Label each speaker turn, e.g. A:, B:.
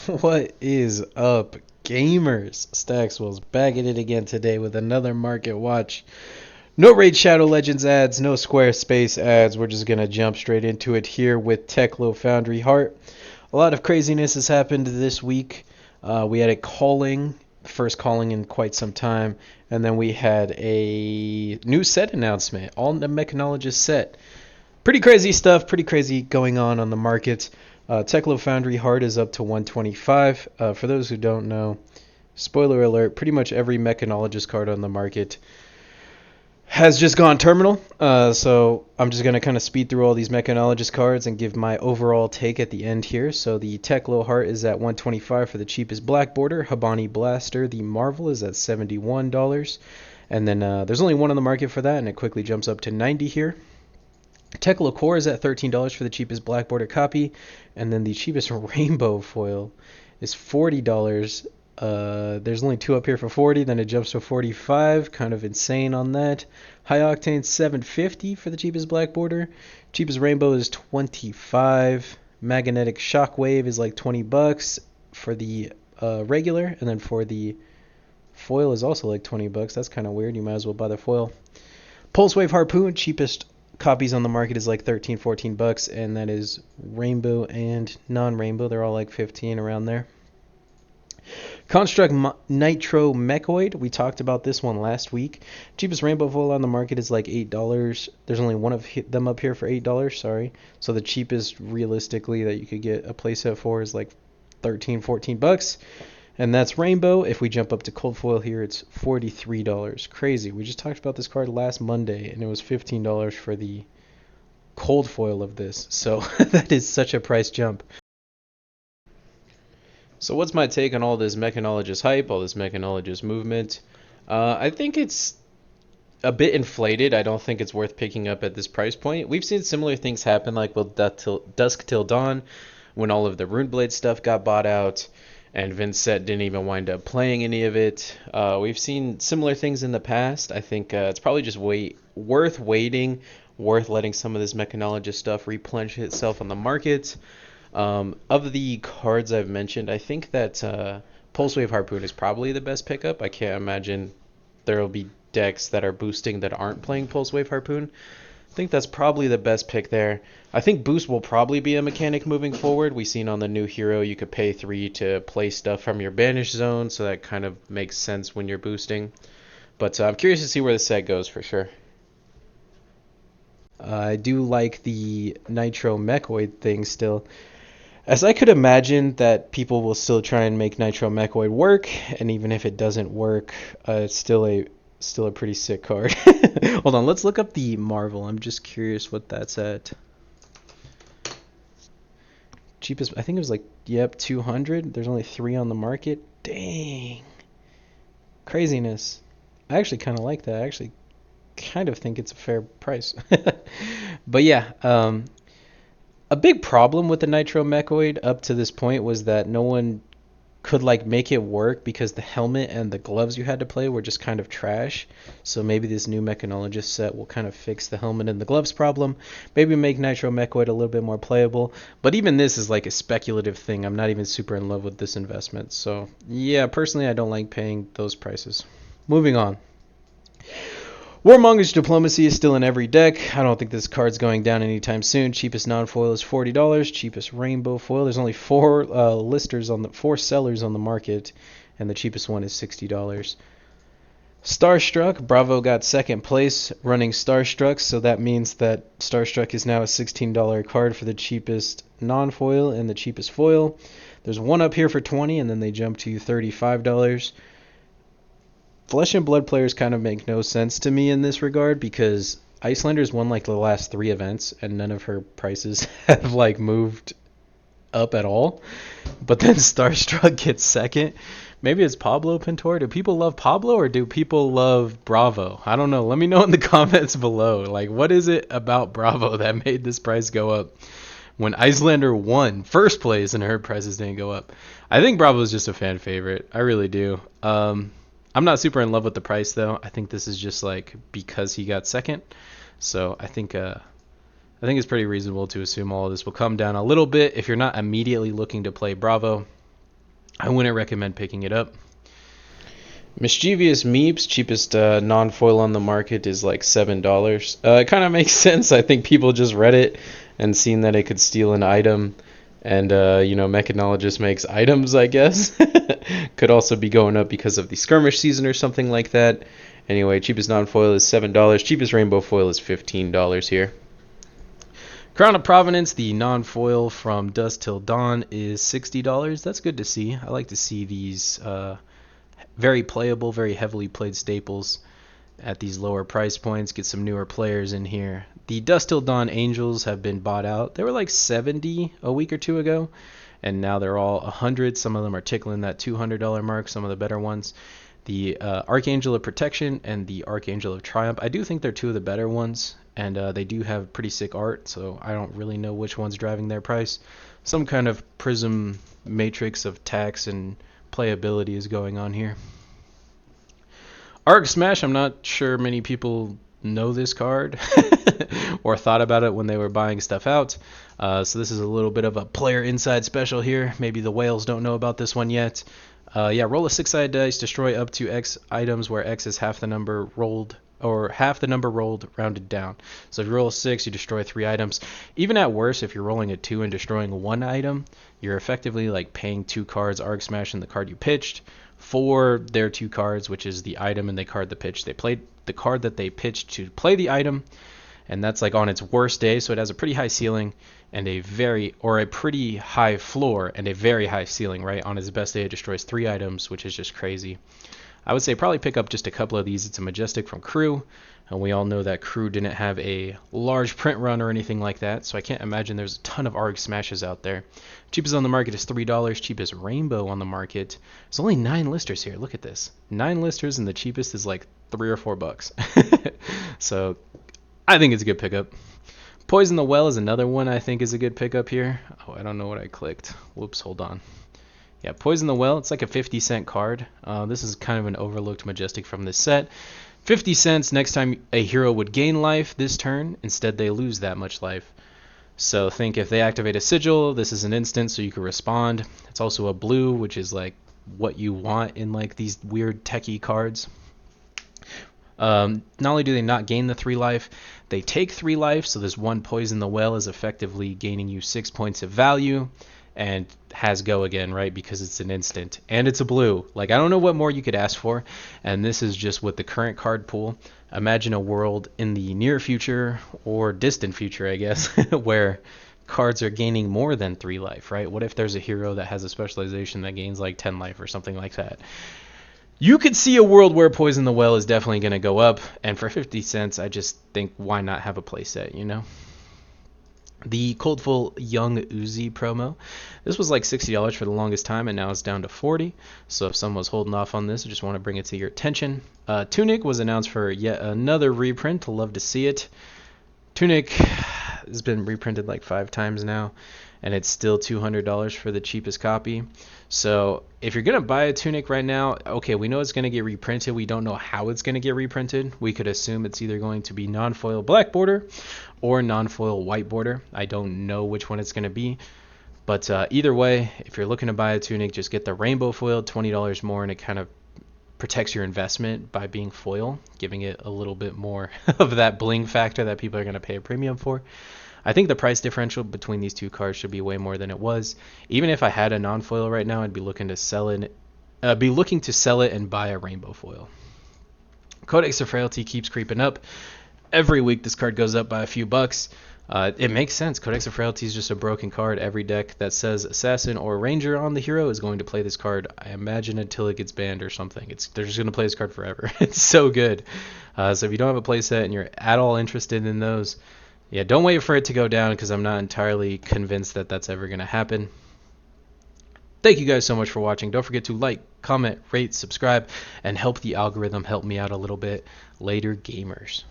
A: What is up, gamers? Staxwell's back at it again today with another market watch. No Raid Shadow Legends ads, no Squarespace ads. We're just gonna jump straight into it here with Techlo Foundry Heart. A lot of craziness has happened this week. We had a calling, first calling in quite some time, and then we had a new set announcement, all the Mechanologist set. Pretty crazy stuff, pretty crazy going on the market. Techlo Foundry Heart is up to 125. For those who don't know, spoiler alert, pretty much every Mechanologist card on the market has just gone terminal. So I'm just going to kind of speed through all these Mechanologist cards and give my overall take at the end here. So the Techlo Heart is at 125 for the cheapest black border. Habani Blaster, the Marvel, is at $71. And then there's only one on the market for that, and it quickly jumps up to 90 here. Techlo Core is at $13 for the cheapest black border copy, and then the cheapest rainbow foil is $40. There's only two up here for 40, then it jumps to 45. Kind of insane on that. High Octane $7.50 for the cheapest black border. Cheapest rainbow is $25. Magnetic Shockwave is like $20 for the regular, and then for the foil is also like $20. That's kind of weird. You might as well buy the foil. Pulse Wave Harpoon, cheapest copies on the market is like $13-14, and that is rainbow and non-rainbow. They're all like 15 around there. Construct Nitro Mechoid. We talked about this one last week. Cheapest rainbow foil on the market is like $8. There's only one of them up here for $8, sorry. So the cheapest realistically that you could get a playset for is like $13-14. And that's rainbow. If we jump up to cold foil here, it's $43. Crazy. We just talked about this card last Monday, and it was $15 for the cold foil of this. So that is such a price jump. So what's my take on all this Mechanologist hype, all this Mechanologist movement? I think it's a bit inflated. I don't think it's worth picking up at this price point. We've seen similar things happen, like with Dusk Till Dawn, when all of the Runeblade stuff got bought out, and Vincent didn't even wind up playing any of it. We've seen similar things in the past. I think it's probably just worth waiting, worth letting some of this Mechanologist stuff replenish itself on the market. Of the cards I've mentioned, I think that Pulse Wave Harpoon is probably the best pickup. I can't imagine there will be decks that are boosting that aren't playing Pulse Wave Harpoon. I think that's probably the best pick there. I think boost will probably be a mechanic moving forward. We've seen on the new hero you could pay 3 to play stuff from your banish zone, so that kind of makes sense when you're boosting. But I'm curious to see where the set goes for sure. I do like the Nitro Mechoid thing still. As I could imagine that people will still try and make Nitro Mechoid work, and even if it doesn't work, it's still a pretty sick card. Hold on, let's look up the Marvel. I'm just curious what that's at. Cheapest, I think it was like, yep, 200. There's only 3 on the market. Dang. Craziness. I actually kind of like that. I actually kind of think it's a fair price. But yeah, a big problem with the Nitro Mechoid up to this point was that no one could like make it work because the helmet and the gloves you had to play were just kind of trash. So maybe this new Mechanologist set will kind of fix the helmet and the gloves problem. Maybe make Nitro Mechoid a little bit more playable. But even this is like a speculative thing. I'm not even super in love with this investment. So yeah, personally I don't like paying those prices. Moving on. Warmonger's Diplomacy is still in every deck. I don't think this card's going down anytime soon. Cheapest non-foil is $40. Cheapest rainbow foil. There's only 4 sellers on the market, and the cheapest one is $60. Starstruck. Bravo got second place running Starstruck, so that means that Starstruck is now a $16 card for the cheapest non-foil and the cheapest foil. There's one up here for $20, and then they jump to $35. Flesh and Blood players kind of make no sense to me in this regard because Icelander's won like the last 3 events and none of her prices have like moved up at all. But then Starstruck gets second. Maybe it's Pablo Pintor. Do people love Pablo or do people love Bravo? I don't know. Let me know in the comments below. Like, what is it about Bravo that made this price go up when Icelander won first place and her prices didn't go up? I think Bravo is just a fan favorite. I really do. I'm not super in love with the price though. I think this is just like because he got second. So I think it's pretty reasonable to assume all of this will come down a little bit if you're not immediately looking to play Bravo. I wouldn't recommend picking it up. Mischievous Meeps, cheapest non-foil on the market, is like $7. It kind of makes sense. I think people just read it and seen that it could steal an item. And, Mechanologist makes items, I guess. Could also be going up because of the skirmish season or something like that. Anyway, cheapest non-foil is $7. Cheapest rainbow foil is $15 here. Crown of Provenance, the non-foil from Dusk Till Dawn, is $60. That's good to see. I like to see these very playable, very heavily played staples at these lower price points. Get some newer players in here. The Dusk Till Dawn Angels have been bought out. They were like 70 a week or two ago, and now they're all 100. Some of them are tickling that $200 mark, some of the better ones. The Archangel of Protection and the Archangel of Triumph, I do think they're two of the better ones, and they do have pretty sick art, so I don't really know which one's driving their price. Some kind of prism matrix of tax and playability is going on here. Arc Smash, I'm not sure many people know this card or thought about it when they were buying stuff out. So this is a little bit of a player inside special here. Maybe the whales don't know about this one yet. Roll a 6-sided dice, destroy up to X items where X is half the number rolled, or half the number rolled rounded down. So if you roll a 6, you destroy 3 items. Even at worst, if you're rolling a 2 and destroying 1 item, you're effectively like paying 2 cards, Arc Smash and the card you pitched, for their 2 cards, which is the item and the card that pitched. They played the card that they pitched to play the item, and that's like on its worst day, so it has a pretty high ceiling and a pretty high floor and a very high ceiling, right? On its best day, it destroys 3 items, which is just crazy. I would say probably pick up just a couple of these. It's a Majestic from Crew, and we all know that Crew didn't have a large print run or anything like that, so I can't imagine there's a ton of Arc Smashes out there. Cheapest on the market is $3. Cheapest Rainbow on the market. There's only 9 listers here. Look at this. 9 listers, and the cheapest is like $3 or $4. So I think it's a good pickup. Poison the Well is another one I think is a good pickup here. Oh, I don't know what I clicked. Whoops, hold on. Yeah, Poison the Well, it's like a 50-cent card. This is kind of an overlooked Majestic from this set. 50 cents next time a hero would gain life this turn. Instead, they lose that much life. So think if they activate a Sigil, this is an instant, so you can respond. It's also a blue, which is like what you want in like these weird techie cards. Not only do they not gain the 3 life, they take 3 life, so this 1 Poison the Well is effectively gaining you 6 points of value, and has go again, right, because it's an instant, and it's a blue. Like, I don't know what more you could ask for, and this is just with the current card pool. Imagine a world in the near future, or distant future, I guess, where cards are gaining more than 3 life, right? What if there's a hero that has a specialization that gains like 10 life or something like that? You could see a world where Poison the Well is definitely going to go up, and for 50 cents, I just think why not have a playset, you know? The Coldful Young Uzi promo. This was like $60 for the longest time, and now it's down to $40. So if someone was holding off on this, I just want to bring it to your attention. Tunic was announced for yet another reprint. Love to see it. Tunic has been reprinted like 5 times now, and it's still $200 for the cheapest copy. So if you're going to buy a Tunic right now, okay, we know it's going to get reprinted. We don't know how it's going to get reprinted. We could assume it's either going to be non-foil black border or non-foil white border. I don't know which one it's going to be. But either way, if you're looking to buy a Tunic, just get the rainbow foil, $20 more, and it kind of protects your investment by being foil, giving it a little bit more of that bling factor that people are going to pay a premium for. I think the price differential between these 2 cards should be way more than it was. Even if I had a non-foil right now, I'd be looking to sell it. And buy a rainbow foil. Codex of Frailty keeps creeping up. Every week this card goes up by a few bucks. It makes sense. Codex of Frailty is just a broken card. Every deck that says Assassin or Ranger on the hero is going to play this card, I imagine, until it gets banned or something. They're just going to play this card forever. It's so good. So if you don't have a playset and you're at all interested in those, yeah, don't wait for it to go down, because I'm not entirely convinced that that's ever going to happen. Thank you guys so much for watching. Don't forget to like, comment, rate, subscribe, and help the algorithm help me out a little bit. Later, gamers.